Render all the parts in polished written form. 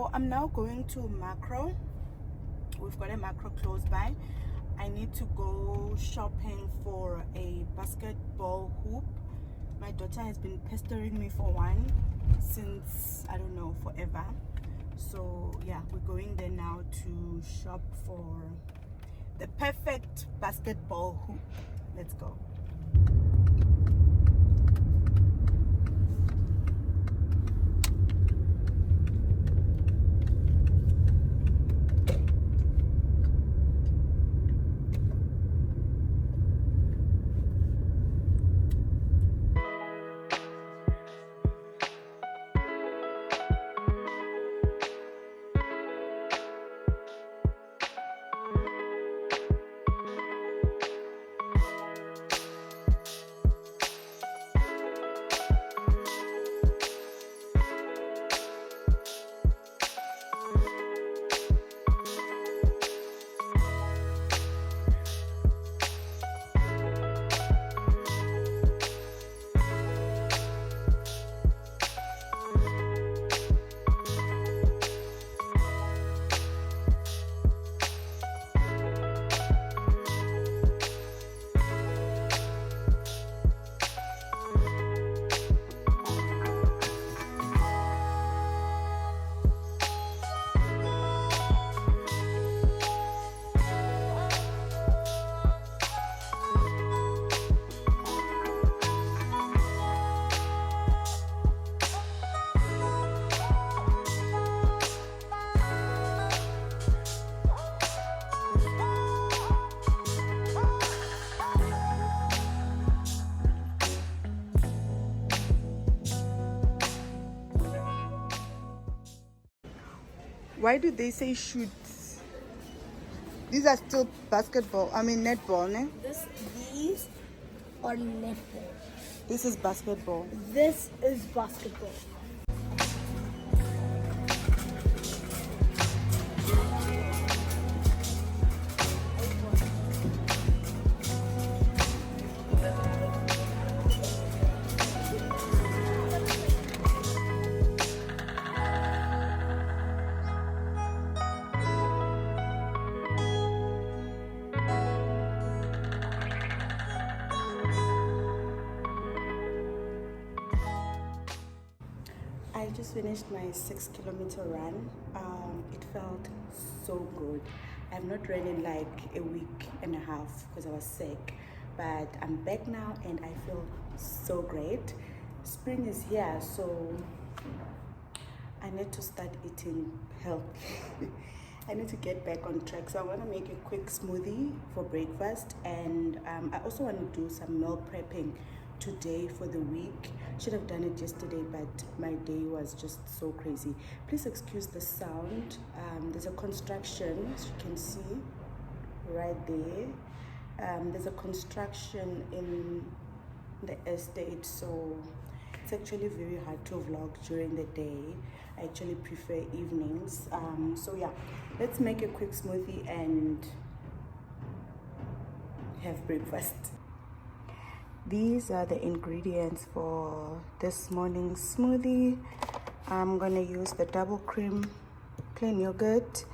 So I'm now going to Macro. We've got a Macro close by. I need to go shopping for a basketball hoop. My daughter has been pestering me for one since, I don't know, forever. So yeah, we're going there now to shop for the perfect basketball hoop. Let's go. Why do they say shoots? These are still basketball. I mean netball, ne? These are netball. This is basketball. This is basketball. I just finished my 6-kilometer run. It felt so good. I've not run in like a week and a half because I was sick, but I'm back now and I feel so great. Spring is here, so I need to start eating healthy. I need to get back on track. So I want to make a quick smoothie for breakfast, and I also want to do some meal prepping today for the week. Should have done it yesterday, but my day was just so crazy. Please excuse the sound. There's a construction, as you can see right there. There's a construction in the estate, so it's actually very hard to vlog during the day. I actually prefer evenings. So yeah, let's make a quick smoothie and have breakfast. These are the ingredients for this morning's smoothie. I'm gonna use the double cream plain yogurt,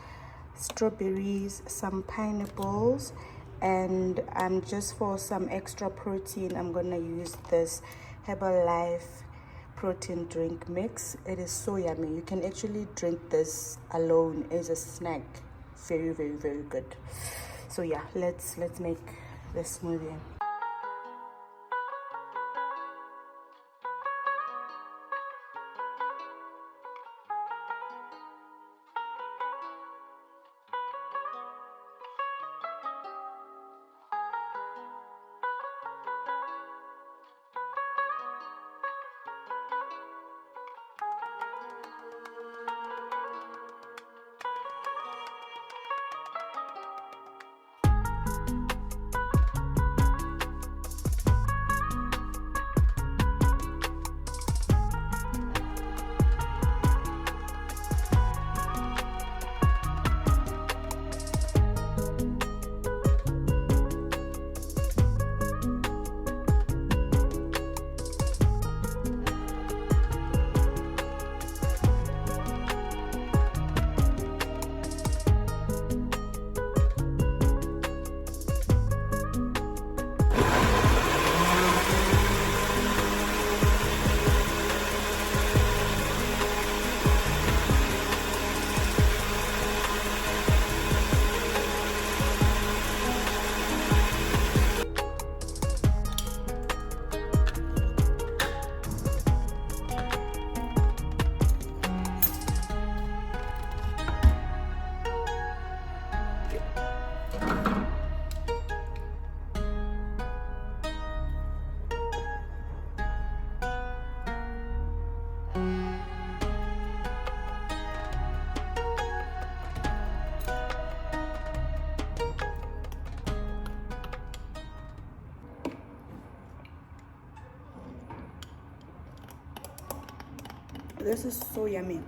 strawberries, some pineapples, and just for some extra protein, I'm gonna use this Herbalife protein drink mix. It is so yummy. You can actually drink this alone as a snack. Very, very, very good. So yeah, let's make the smoothie. This is so yummy.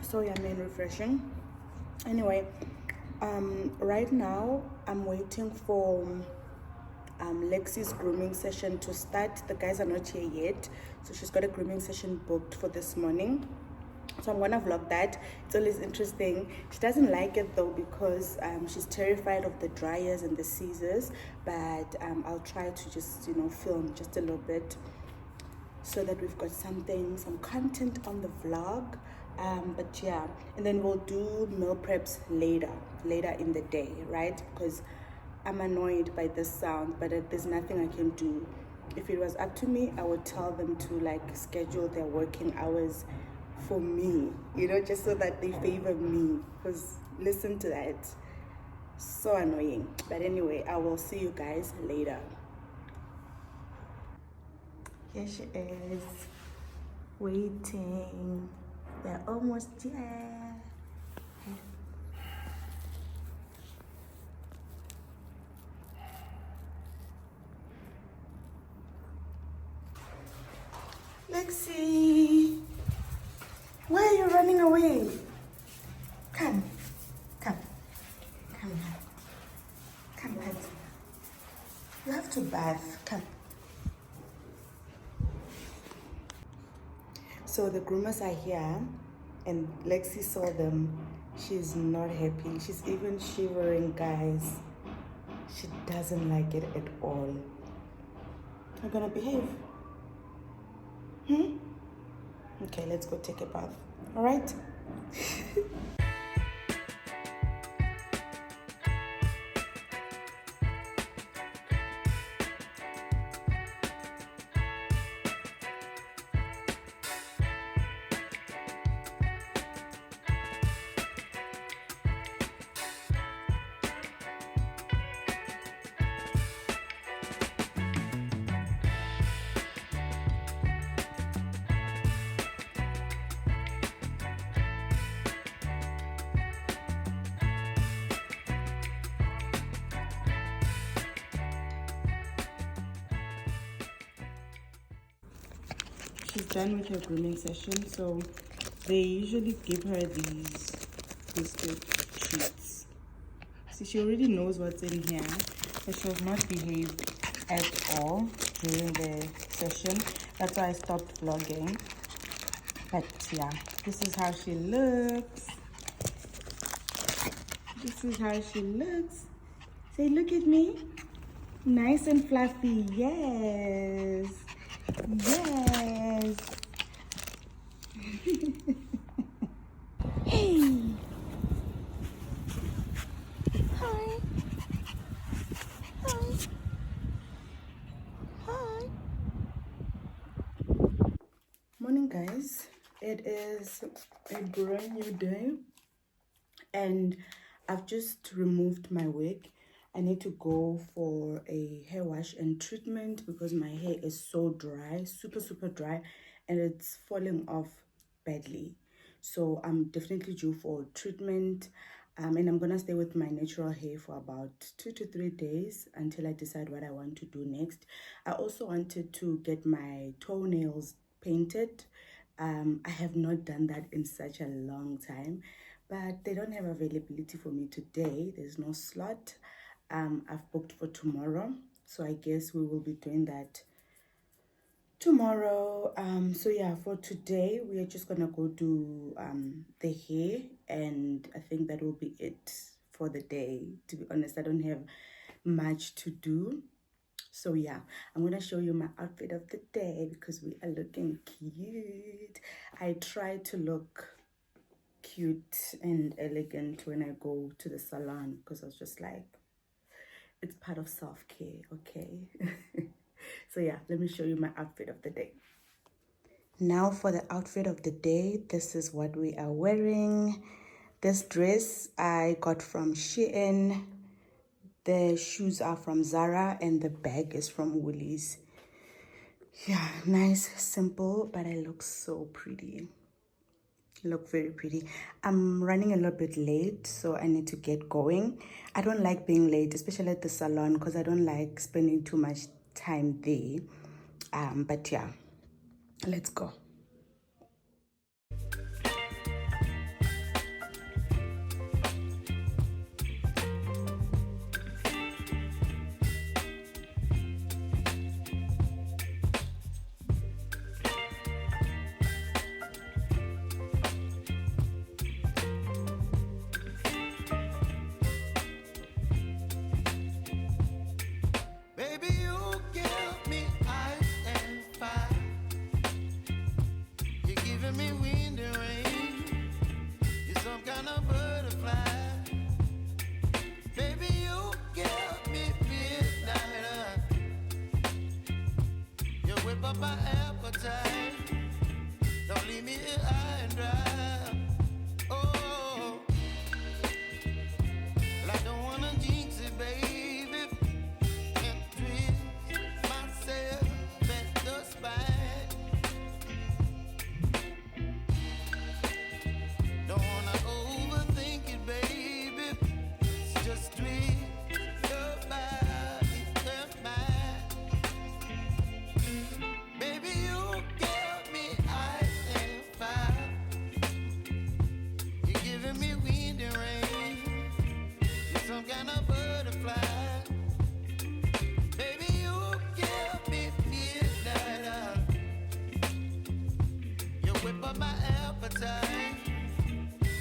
So yummy and refreshing. Anyway, right now I'm waiting for Lexi's grooming session to start. The guys are not here yet, so she's got a grooming session booked for this morning. So I'm gonna vlog that. It's always interesting. She doesn't like it though because she's terrified of the dryers and the scissors, but I'll try to just, you know, film just a little bit so that we've got some content on the vlog. But yeah, and then we'll do meal preps later in the day, right? Because I'm annoyed by this sound, but there's nothing I can do. If it was up to me, I would tell them to like schedule their working hours for me, you know, just so that they favor me. Because listen to that, so annoying. But anyway, I will see you guys later. Here she is, waiting. They're almost here. Lexi, why are you running away? Come, come, come here. Come, pet. You have to bath. Come. So the groomers are here, and Lexi saw them. She's not happy. She's even shivering, guys. She doesn't like it at all. You're gonna behave? Okay, let's go take a bath. All right? She's done with her grooming session, so they usually give her these biscuit treats. See, she already knows what's in here, but she has not behaved at all during the session. That's why I stopped vlogging. But yeah, this is how she looks. This is how she looks. Say, look at me. Nice and fluffy. Yes. Yes. Hey. Hi. Hi. Hi. Morning, guys. It is a brand new day, and I've just removed my wig. I need to go for a hair wash and treatment because my hair is so dry, super dry, and it's falling off badly. So I'm definitely due for treatment, and I'm gonna stay with my natural hair for about 2 to 3 days until I decide what I want to do next. I also wanted to get my toenails painted. I have not done that in such a long time, but they don't have availability for me today. There's no slot. I've booked for tomorrow, so I guess we will be doing that tomorrow. So yeah, for today we are just gonna go do the hair, and I think that will be it for the day. To be honest, I don't have much to do. So yeah, I'm gonna show you my outfit of the day because we are looking cute. I try to look cute and elegant when I go to the salon because I was just like, it's part of self-care, okay? So yeah, let me show you my outfit of the day. Now for the outfit of the day, this is what we are wearing. This dress I got from Shein. The shoes are from Zara and the bag is from Woolies. Yeah, nice, simple, but I look so pretty. Look very pretty. I'm running a little bit late, so I need to get going. I don't like being late, especially at the salon, because I don't like spending too much time there. But yeah, let's go. Baby, you give me ice and fire. You're giving me wind and rain. You're some kind of butterfly. Baby, you give me midnight. You whip up my appetite. Don't leave me here high and dry. Oh, well, I don't wanna jinx it, baby. And twist myself at the spine. Don't wanna overthink it, baby. It's just twist your body and mine. Baby, you give me ice and fire. You're giving me wind and rain. You're some kind of butterfly. Baby, you give me midnight. You whip up my appetite.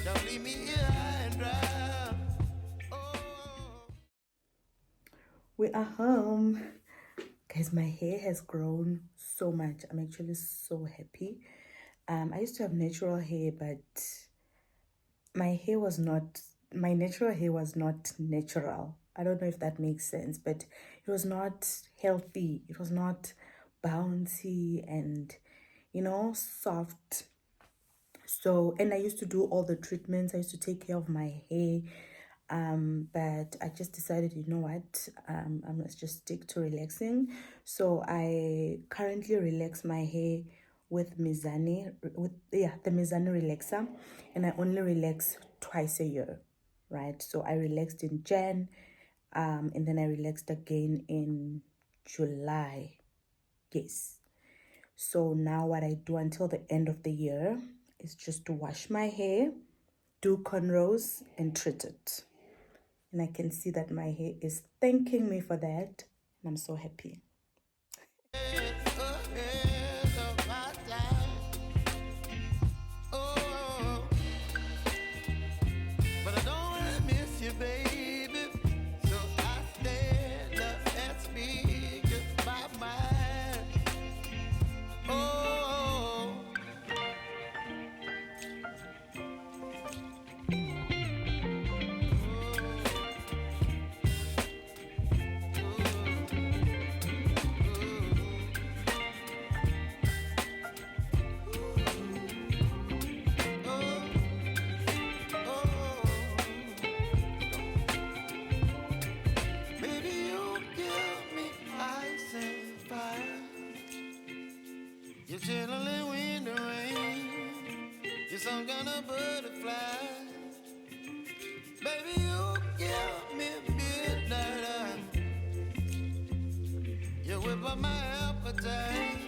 Don't leave me here high and dry. Oh. We are home. Guys, my hair has grown so much. I'm actually so happy. I used to have natural hair, but my natural hair was not natural. I don't know if that makes sense, but it was not healthy. It was not bouncy and, soft. So, and I used to do all the treatments. I used to take care of my hair. But I just decided, you know what, I must just stick to relaxing. So I currently relax my hair with the Mizani relaxer, and I only relax twice a year, right? So I relaxed in Jan, and then I relaxed again in July. Yes. So now what I do until the end of the year is just to wash my hair, do cornrows, and treat it. And I can see that my hair is thanking me for that, and I'm so happy. But I don't wanna miss you, baby. So I stand up and speak my mind. Oh. Baby, you give me ice and fire. You're chilling wind and rain. You're some kind of butterfly. Baby, you give me midnight. You whip up my appetite.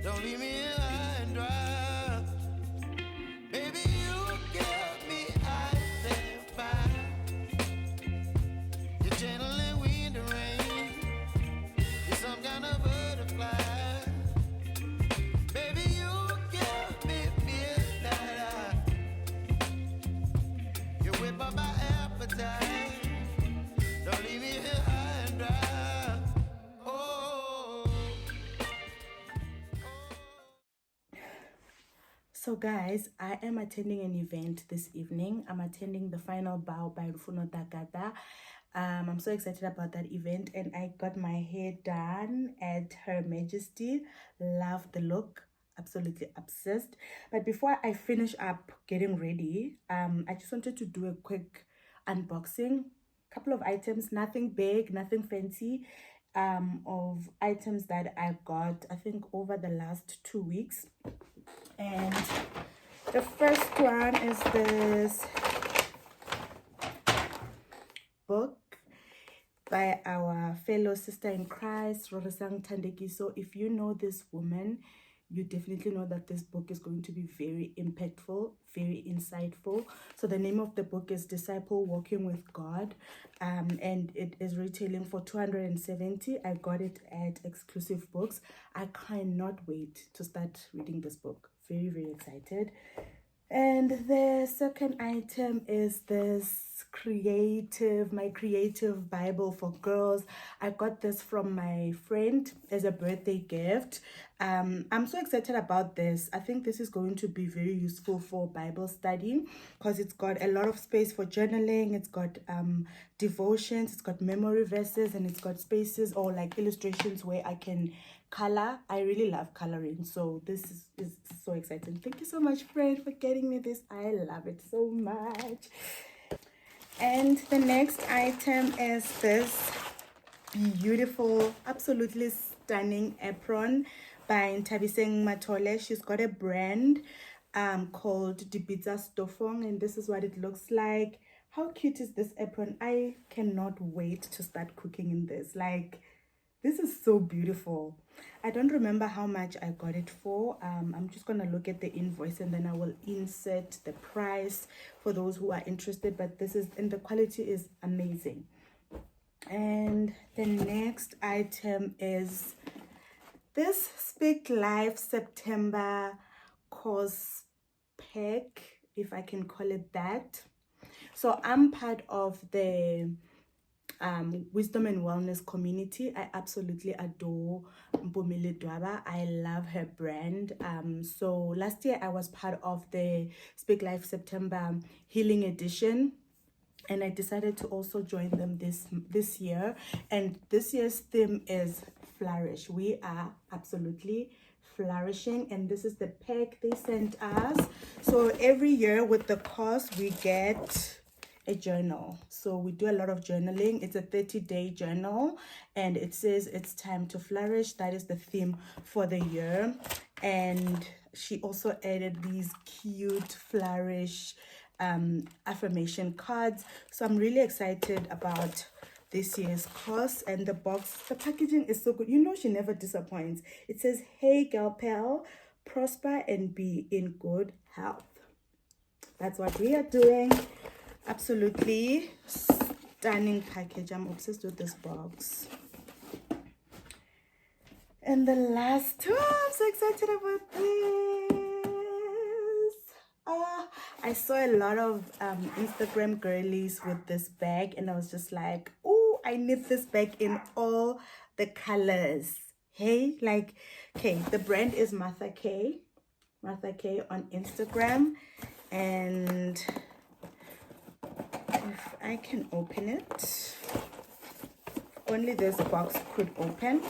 Don't leave me here high and dry. Baby, you give me ice and fire. You're channeling wind and rain. You're some kind of butterfly. Baby, you give me midnight. You whip up my appetite. Don't leave me here high and dry. Oh. So guys, I am attending an event this evening. I'm attending the final bow by Rufuno Dagada. I'm so excited about that event, and I got my hair done at Her Majesty. Love the look, absolutely obsessed. But before I finish up getting ready, I just wanted to do a quick unboxing. Couple of items, nothing big, nothing fancy, of items that I got, I think, over the last 2 weeks. And the first one is this book by our fellow sister in Christ, Rorisang Tandekiso. If you know this woman, you definitely know that this book is going to be very impactful, very insightful. So the name of the book is Disciple Walking with God, and it is retailing for 270. I got it at Exclusive Books. I cannot wait to start reading this book. Very, very excited. And the second item is this my creative Bible for girls. I got this from my friend as a birthday gift. I'm so excited about this. I think this is going to be very useful for Bible study because it's got a lot of space for journaling. It's got devotions, it's got memory verses, and it's got spaces or like illustrations where I can color. I really love coloring, so this is so exciting. Thank you so much, friend, for getting me this. I love it so much. And the next item is this beautiful, absolutely stunning apron by Ntabiseng Matole. She's got a brand called Dibitsa Stofong, and this is what it looks like. How cute is this apron? I cannot wait to start cooking in this. Like, this is so beautiful. I don't remember how much I got it for. I'm just gonna look at the invoice and then I will insert the price for those who are interested. But this is, and the quality is amazing. And the next item is this Speak Life September course pack, if I can call it that. So I'm part of the wisdom and wellness community. I absolutely adore Mpumile Dwaba. I love her brand. So last year I was part of the Speak Life September Healing Edition, and I decided to also join them this year. And this year's theme is flourish. We are absolutely flourishing, and this is the pack they sent us. So every year with the course we get a journal. So we do a lot of journaling. It's a 30-day journal, and it says it's time to flourish. That is the theme for the year. And she also added these cute flourish affirmation cards. So I'm really excited about this year's course. And the box, the packaging is so good. You know, she never disappoints. It says, "Hey girl pal, prosper and be in good health." That's what we are doing. Absolutely stunning package. I'm obsessed with this box. And the last, I'm so excited about this. I saw a lot of Instagram girlies with this bag, and I was just like, oh, I need this bag in all the colors. Hey, like, okay, the brand is Martha K on Instagram, and if I can open it, only this box could open.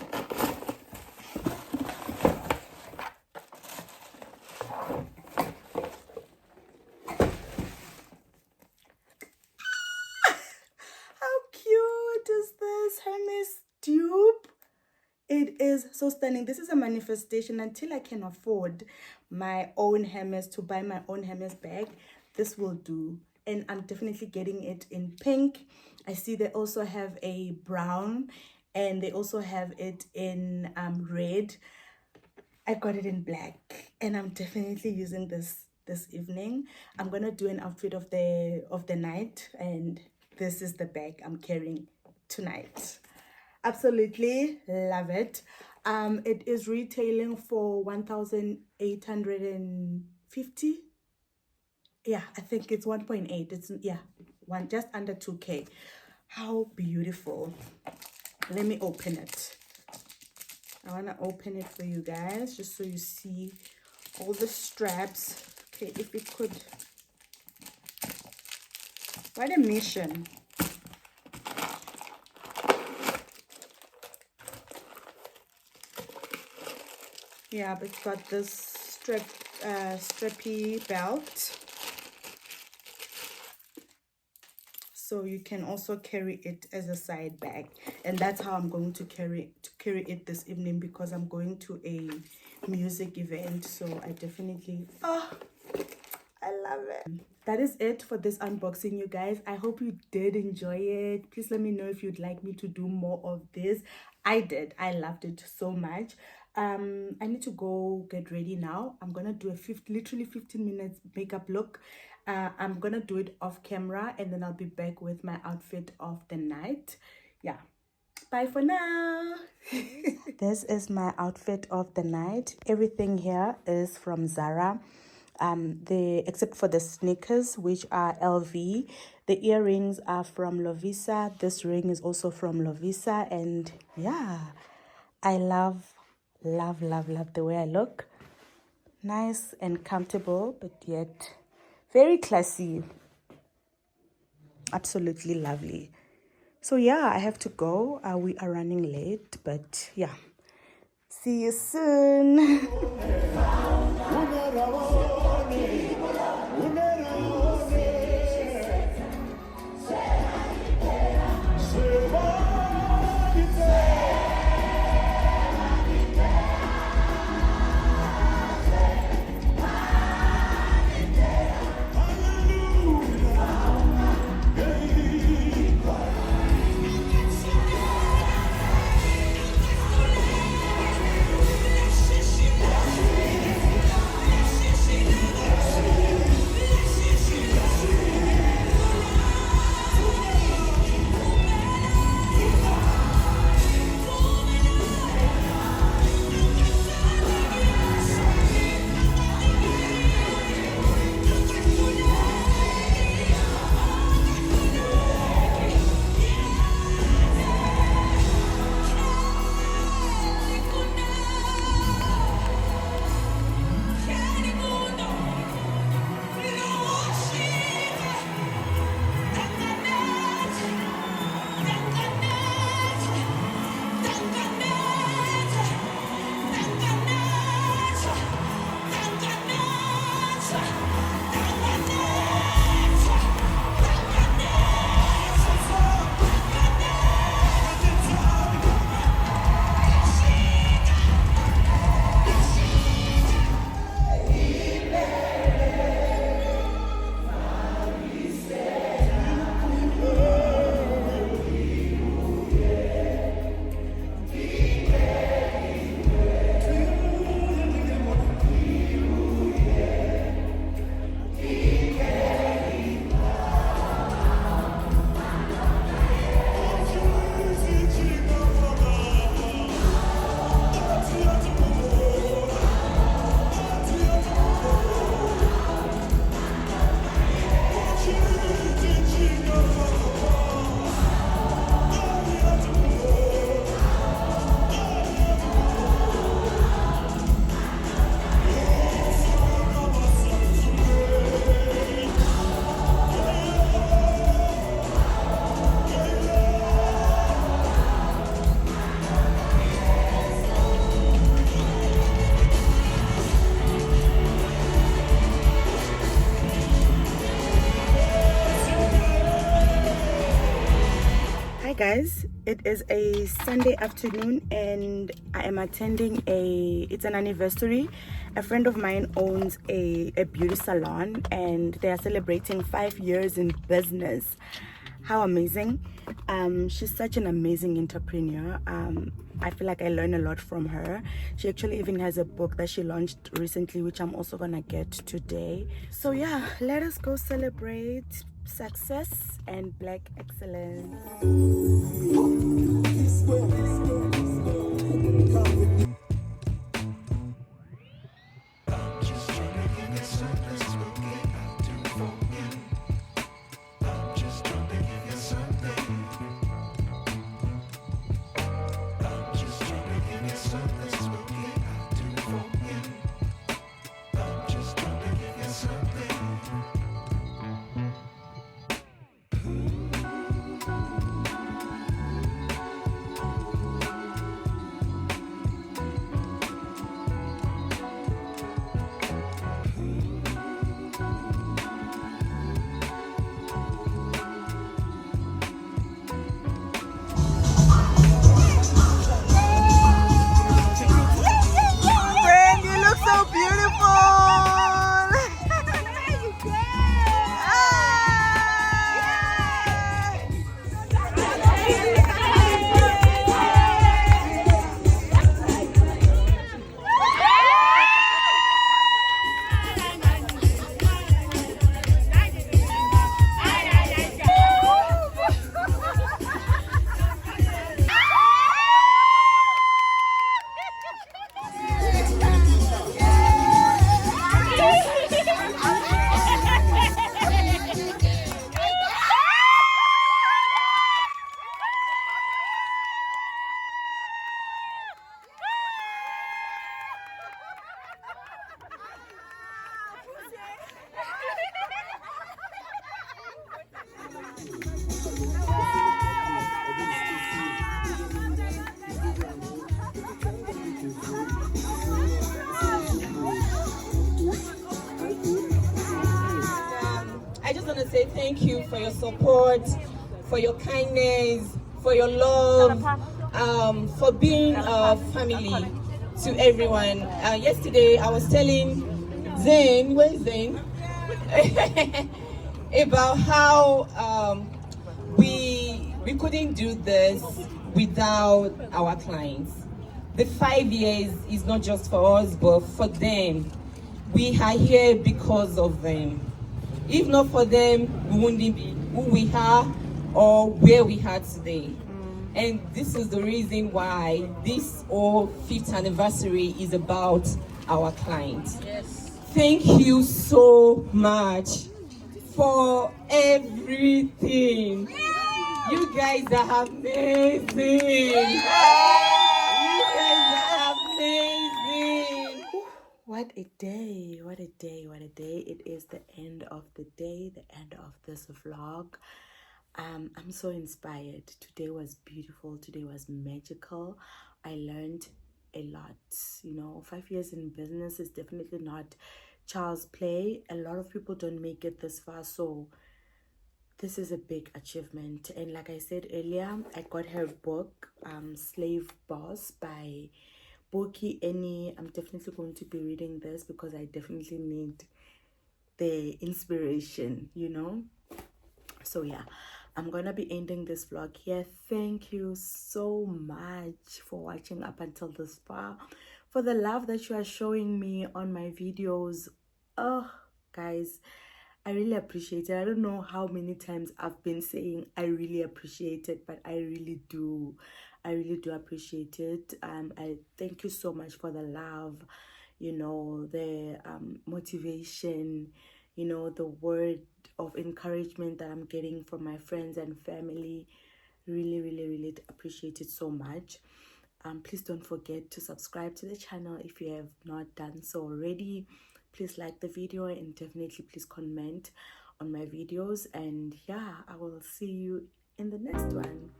How cute is this Hermes dupe? It is so stunning. This is a manifestation. Until I can afford my own Hermes, to buy my own Hermes bag, this will do. And I'm definitely getting it in pink. I see they also have a brown, and they also have it in red. I got it in black, and I'm definitely using this evening. I'm gonna do an outfit of the night, and this is the bag I'm carrying tonight. Absolutely love it. It is retailing for 1,850. Yeah, I think it's 1.8. It's, yeah, just under 2K. How beautiful. Let me open it. I want to open it for you guys just so you see all the straps. Okay, if we could. What a mission. Yeah, but it's got this strappy belt. So you can also carry it as a side bag, and that's how I'm going to carry it this evening, because I'm going to a music event. So I definitely, I love love it. That is it for this unboxing, you guys. I hope you did enjoy it. Please let me know if you'd like me to do more of this. I did. I loved it so much. I need to go get ready now. I'm gonna do a literally 15 minutes makeup look. I'm gonna do it off camera, and then I'll be back with my outfit of the night. Yeah, bye for now. This is my outfit of the night. Everything here is from Zara, except for the sneakers, which are LV. The earrings are from Lovisa. This ring is also from Lovisa, and yeah, I love the way I look. Nice and comfortable, but yet very classy. Absolutely lovely. So yeah, I have to go. We are running late, but yeah, see you soon. Guys, it is a Sunday afternoon and I am attending it's an anniversary. A friend of mine owns a beauty salon and they are celebrating 5 years in business. How amazing. She's such an amazing entrepreneur. I feel like I learn a lot from her. She actually even has a book that she launched recently, which I'm also gonna get today. So yeah, let us go celebrate success and black excellence. to say thank you for your support, for your kindness, for your love, for being a family to everyone. Yesterday, I was telling Zane, where's Zane? About how we couldn't do this without our clients. The 5 years is not just for us, but for them. We are here because of them. If not for them, we wouldn't be who we are or where we are today. And this is the reason why this 5th anniversary is about our clients. Yes. Thank you so much for everything. You guys are amazing. You guys are amazing. What a day, what a day, what a day. It is the end of the day, the end of this vlog. I'm so inspired. Today was beautiful. Today was magical. I learned a lot. 5 years in business is definitely not child's play. A lot of people don't make it this far, so this is a big achievement. And like I said earlier, I got her book, Slave Boss by Boki Eni. I'm definitely going to be reading this because I definitely need the inspiration, So yeah, I'm gonna be ending this vlog here. Thank you so much for watching up until this far, for the love that you are showing me on my videos. Oh guys, I really appreciate it. I don't know how many times I've been saying I really appreciate it, but I really do. I really do appreciate it. I thank you so much for the love, the motivation, the word of encouragement that I'm getting from my friends and family. Really, really, really appreciate it so much. Please don't forget to subscribe to the channel if you have not done so already. Please like the video and definitely please comment on my videos. And yeah, I will see you in the next one.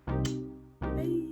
Bye.